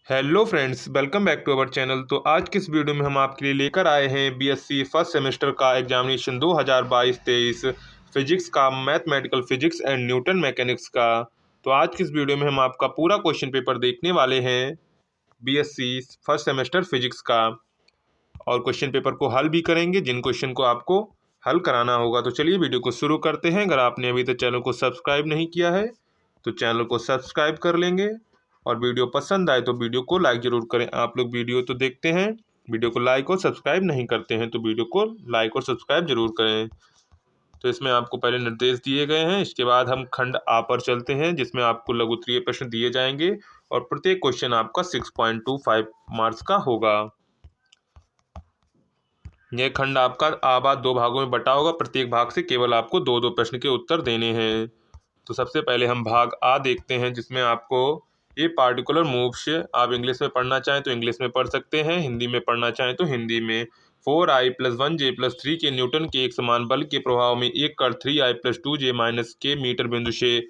Hello friends, welcome back to our channel. तो आज की इस वीडियो में हम आपके लिए लेकर आए हैं बीएससी फर्स्ट सेमेस्टर का एग्जामिनेशन 2022-23 फिजिक्स का, mathematical physics and Newton mechanics का। तो आज की इस वीडियो में हम आपका पूरा क्वेश्चन पेपर देखने वाले हैं बीएससी फर्स्ट सेमेस्टर फिजिक्स का, और क्वेश्चन पेपर को हल भी करेंगे जिन क्वेश्चन को आपको हल कराना होगा। तो चलिए वीडियो को शुरू करते हैं। अगर आपने अभी तक चैनल को सब्सक्राइब नहीं किया है तो चैनल को सब्सक्राइब कर लेंगे, और वीडियो पसंद आए तो वीडियो को लाइक ज़रूर करें। आप लोग वीडियो तो देखते हैं, वीडियो को लाइक और सब्सक्राइब नहीं करते हैं, तो वीडियो को लाइक और सब्सक्राइब जरूर करें। तो इसमें आपको पहले निर्देश दिए गए हैं, इसके बाद हम खंड आ पर चलते हैं जिसमें आपको लघु उत्तरीय प्रश्न दिए जाएंगे और प्रत्येक क्वेश्चन आपका 6.25 मार्क्स का होगा। यह खंड आपका आबाद दो भागों में बटा होगा, प्रत्येक भाग से केवल आपको दो दो प्रश्न के उत्तर देने हैं। तो सबसे पहले हम भाग आ देखते हैं जिसमें आपको ये पार्टिकुलर मूव्स, आप इंग्लिश में पढ़ना चाहें तो इंग्लिश में पढ़ सकते हैं, हिंदी में पढ़ना चाहें तो हिंदी में। 4I+1J+3 के न्यूटन के एक समान बल के प्रभाव में एक कण 3I+2J के मीटर बिंदु से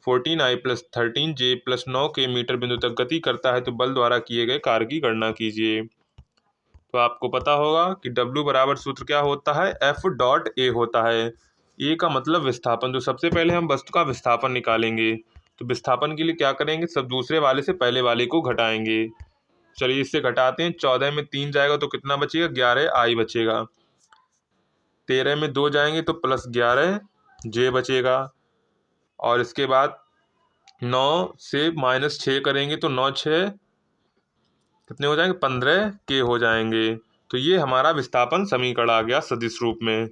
14I+13J+9 के मीटर बिंदु तक गति करता है, तो बल द्वारा किए गए कार्य की गणना कीजिए। तो आपको पता होगा कि W बराबर सूत्र क्या होता है, F.A होता है। ए का मतलब विस्थापन। तो सबसे पहले हम वस्तु का विस्थापन निकालेंगे। तो विस्थापन के लिए क्या करेंगे, सब दूसरे वाले से पहले वाले को घटाएंगे। चलिए इससे घटाते हैं। 14 में 3 जाएगा तो कितना बचेगा, 11I बचेगा। 13 में 2 जाएंगे तो +11J बचेगा। और इसके बाद 9 से -6 करेंगे तो 9 6 कितने हो जाएंगे, 15K हो जाएंगे। तो ये हमारा विस्थापन समीकरण आ गया सदिश रूप में।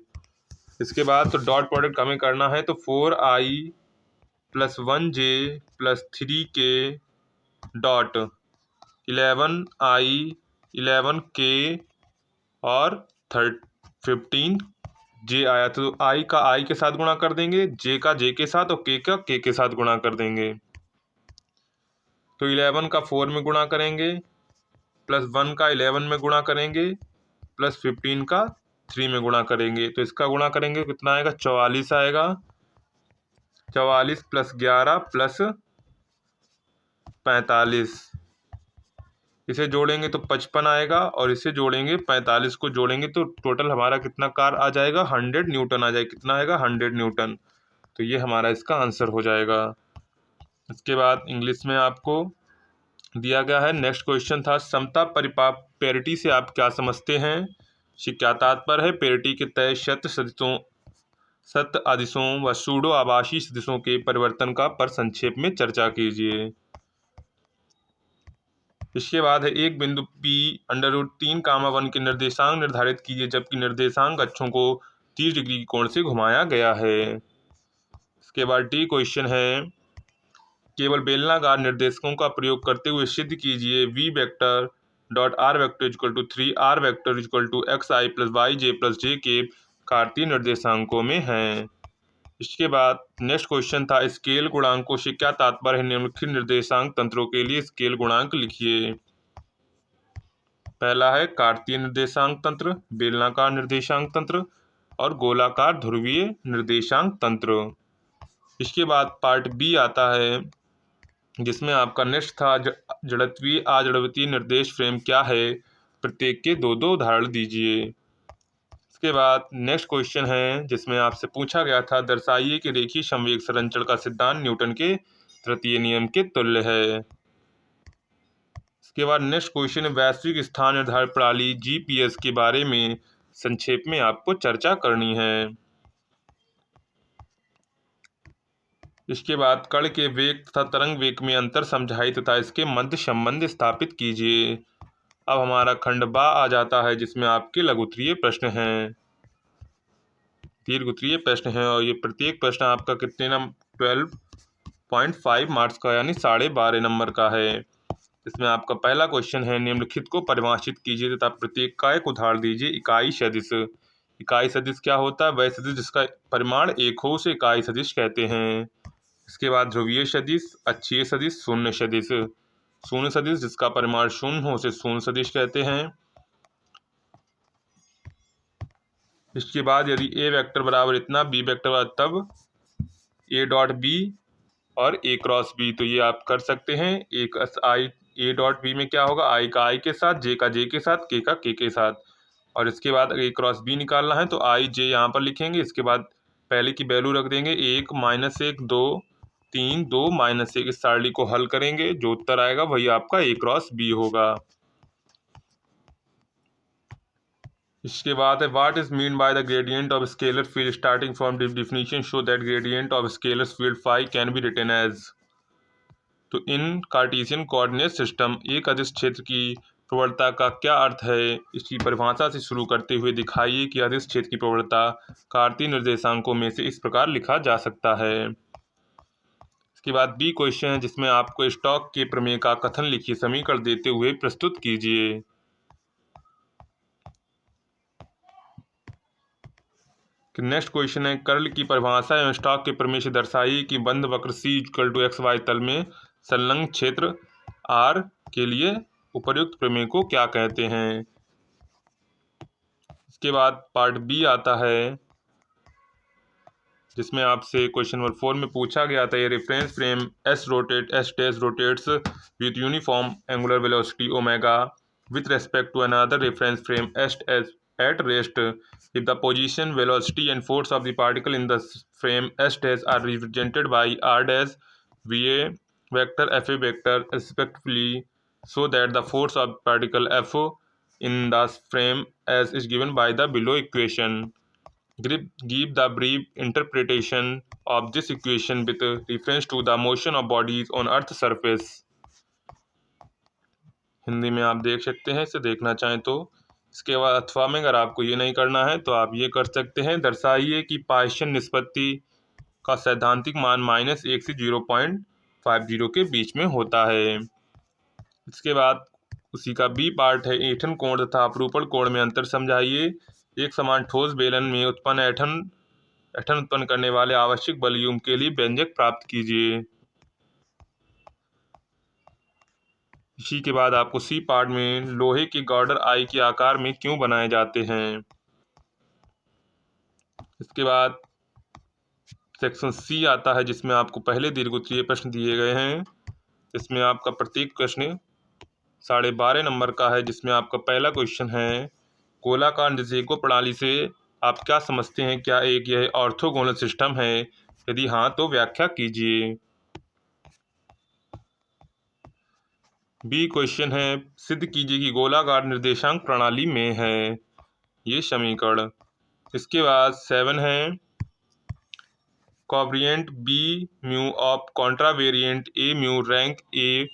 इसके बाद तो डॉट प्रोडक्ट हमें करना है, तो 4I+1J+3K डॉट 11I 11K और 15J आया। तो I का I के साथ गुणा कर देंगे, J का J के साथ और K का K के साथ गुणा कर देंगे। तो 11 का 4 में गुणा करेंगे, +1 का 11 में गुणा करेंगे, +15 का 3 में गुणा करेंगे। तो इसका गुणा करेंगे कितना आएगा, 44 आएगा। 44 + 11 + 45, इसे जोड़ेंगे तो 55 आएगा, और इसे जोड़ेंगे 45 को जोड़ेंगे तो टोटल हमारा कितना कार आ जाएगा, 100 न्यूटन आ जाएगा। कितना आएगा, 100 न्यूटन। तो ये हमारा इसका आंसर हो जाएगा। इसके बाद इंग्लिश में आपको दिया गया है, नेक्स्ट क्वेश्चन था समता परिपाक पेरिटी से आप क्या समझते हैं। क्या तात्पर्य है, पेरिटी के तय शत सदिशों, सत्य आदिशों व सूडो आभासी सदिशों के परिवर्तन का पर संक्षेप में चर्चा कीजिए। इसके बाद है एक बिंदु P√3, 1 के निर्देशांक निर्धारित कीजिए जबकि निर्देशांक अक्षों को 30 डिग्री की कोण से घुमाया गया है। इसके बाद डी क्वेश्चन है, केवल बेलनाकार निर्देशकों का प्रयोग करते हुए सिद्ध कीजिए V vector dot R vector equal to 3 R vector equal to XI+YJ+J के कार्तीय निर्देशांकों में है। इसके बाद नेक्स्ट क्वेश्चन था, स्केल गुणांकों से क्या तात्पर्य है, निम्नलिखित निर्देशांक तंत्रों के लिए स्केल गुणांक लिखिए। पहला है कार्तीय निर्देशांक तंत्र, बेलनाकार निर्देशांक तंत्र और गोलाकार ध्रुवीय निर्देशांक तंत्र। इसके बाद पार्ट बी आता है जिसमें आपका नेक्स्ट था जड़त्वीय अजड़त्वीय निर्देश फ्रेम क्या है, प्रत्येक के दो दो उदाहरण दीजिए। इसके बाद नेक्स्ट क्वेश्चन है जिसमें आपसे पूछा गया था, दर्शाइए कि रेखीय संवेग संरक्षण का सिद्धांत न्यूटन के तृतीय नियम के तुल्य है। इसके बाद नेक्स्ट क्वेश्चन है, वैश्विक स्थान निर्धारण प्रणाली GPS के बारे में संक्षेप में आपको चर्चा करनी है। इसके बाद कण के वेग तथा तरंग वेग में अंतर समझाइए तथा इसके मध्य संबंध स्थापित कीजिए। अब हमारा खंड बा आ जाता है जिसमें आपके लघुत्तरीय प्रश्न हैं, दीर्घोत्तरीय प्रश्न हैं, और ये प्रत्येक प्रश्न आपका कितने नंबर 12.5 मार्क्स का यानी 12.5 नंबर का है। इसमें आपका पहला क्वेश्चन है, निम्नलिखित को परिभाषित कीजिए तथा प्रत्येक का एक उदाहरण दीजिए। इकाई सदिश। इकाई सदिश क्या होता है, वह सदिश जिसका परिमाण एक हो उसे इकाई सदिश कहते हैं। इसके बाद ध्रुवीय सदिश, अक्षीय सदिश, शून्य सदिश। शून्य सदिश जिसका परिमाण शून्य हो उसे शून्य सदिश कहते हैं। इसके बाद यदि ए वेक्टर बराबर इतना, बी वेक्टर बराबर तब A.B और A क्रॉस B, तो ये आप कर सकते हैं। एक SI ए डॉट बी में क्या होगा, आई का आई के साथ, जे का जे के साथ, के का के साथ। और इसके बाद अगर ए क्रॉस बी निकालना है तो आई जे यहाँ पर लिखेंगे। इसके बाद पहले की वैल्यू रख देंगे, 1 -1 2 3 2 -1। इस सारणी को हल करेंगे, जो उत्तर आएगा वही आपका ए क्रॉस बी होगा। इसके बाद है what is mean by the gradient of scalar field starting from definition show that gradient of scalar field phi can be written as. तो इन कार्टेशियन कोऑर्डिनेट सिस्टम एक अदिश क्षेत्र की प्रवणता का क्या अर्थ है, इसकी परिभाषा से शुरू करते हुए दिखाइए कि अदिश क्षेत्र की प्रवणता कार्तीय निर्देशांकों में से इस प्रकार लिखा जा सकता है। इसके बाद बी क्वेश्चन है जिसमें आपको स्टोक के प्रमेय का कथन लिखिए, समीकरण देते हुए प्रस्तुत कीजिए। नेक्स्ट क्वेश्चन है कर्ल की परिभाषा एवं स्टोक के प्रमेय से दर्शाइए कि बंद वक्र C = XY तल में संलग्न क्षेत्र R के लिए उपर्युक्त प्रमेय को क्या कहते हैं। इसके बाद पार्ट बी आता है जिसमें आपसे क्वेश्चन नंबर 4 में पूछा गया था, ये reference frame S dash rotates with uniform angular velocity omega with respect to another reference frame S as at rest if the position, velocity and force of the particle in the frame S dash are represented by R dash VA vector FA vector respectively, so that the force of particle F in the frame S is given by the below equation. Give the brief interpretation of this equation with reference to the motion of bodies on Earth's surface. Hindi में आप देख सकते हैं, इसे देखना चाहें तो। इसके बाद अथवा में अगर आपको ये नहीं करना है तो आप ये कर सकते हैं, दर्शाइए कि पाइशन निष्पत्ति का सैद्धांतिक मान -1 से 0.50 के बीच में होता है। इसके बाद उसी का बी पार्ट है, ऐंठन कोण तथा अपरूपण कोण में अंतर समझाइए। एक समान ठोस बेलन में उत्पन्न ऐंठन उत्पन्न करने वाले आवश्यक बल युग्म के लिए व्यंजक प्राप्त कीजिए। इसी के बाद आपको सी पार्ट में लोहे के गर्डर आई के आकार में क्यों बनाए जाते हैं। इसके बाद सेक्शन सी आता है जिसमें आपको पहले दीर्घोत्तरीय प्रश्न दिए गए हैं। इसमें आपका प्रत्येक प्रश्न 12.5 नंबर का है, जिसमें आपका पहला क्वेश्चन है गोलाकार निर्देशकों प्रणाली से आप क्या समझते हैं, क्या एक यह ऑर्थोगोनल सिस्टम है, यदि हाँ तो व्याख्या कीजिए। बी क्वेश्चन है सिद्ध कीजिए कि गोलाकार निर्देशांक प्रणाली में है ये समीकरण। इसके बाद 7 है covariant B mu of contravariant A mu rank a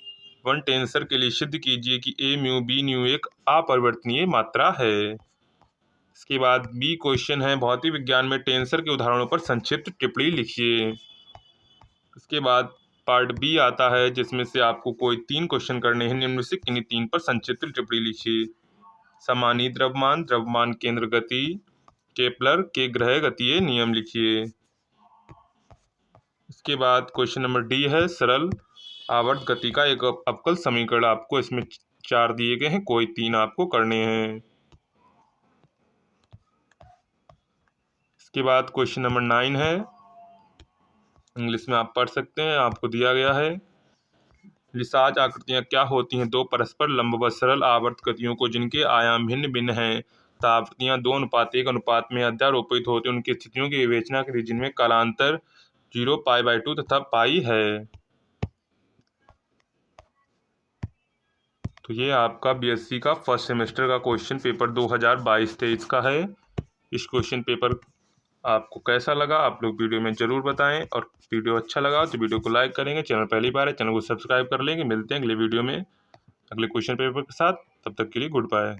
one tensor के लिए सिद्ध कीजिए कि ए म्यू बी न्यू एक अपरिवर्तनीय मात्रा है। इसके बाद बी क्वेश्चन है भौतिक विज्ञान में टेंसर के उदाहरणों पर संक्षिप्त टिप्पणी लिखिए। इसके बाद पार्ट बी आता है जिसमें से आपको कोई 3 क्वेश्चन करने हैं, निम्न से किन्हीं 3 पर संक्षिप्त टिप्पणी लिखिए। समानी द्रव्यमान केंद्र गति, केपलर के ग्रह गतीय नियम लिखिए। इसके बाद क्वेश्चन नंबर डी है सरल आवर्त गति का एक अवकल समीकरण। आपको इसमें 4 दिए गए हैं, कोई 3 आपको करने हैं। इसके बाद क्वेश्चन नंबर 9 है, इंग्लिश में आप पढ़ सकते हैं, आपको दिया गया है लिसाज आकृतियां क्या होती हैं, 2 परस्पर लंबवत सरल आवर्त गतियों को जिनके आयाम भिन्न भिन्न हैं तथा आवर्तियां 2:1 अनुपात में अध्यारोपित होती हैं उनकी स्थितियों की विवेचना के लिए जिनमें कालांतर 0π/2 तथा पाई है। तो ये आपका बीएससी का फर्स्ट सेमेस्टर का क्वेश्चन पेपर 2022-23 का है। इस क्वेश्चन पेपर आपको कैसा लगा आप लोग वीडियो में ज़रूर बताएं, और वीडियो अच्छा लगा तो वीडियो को लाइक करेंगे, चैनल पहली बार है चैनल को सब्सक्राइब कर लेंगे। मिलते हैं अगले वीडियो में अगले क्वेश्चन पेपर के साथ, तब तक के लिए गुड बाय।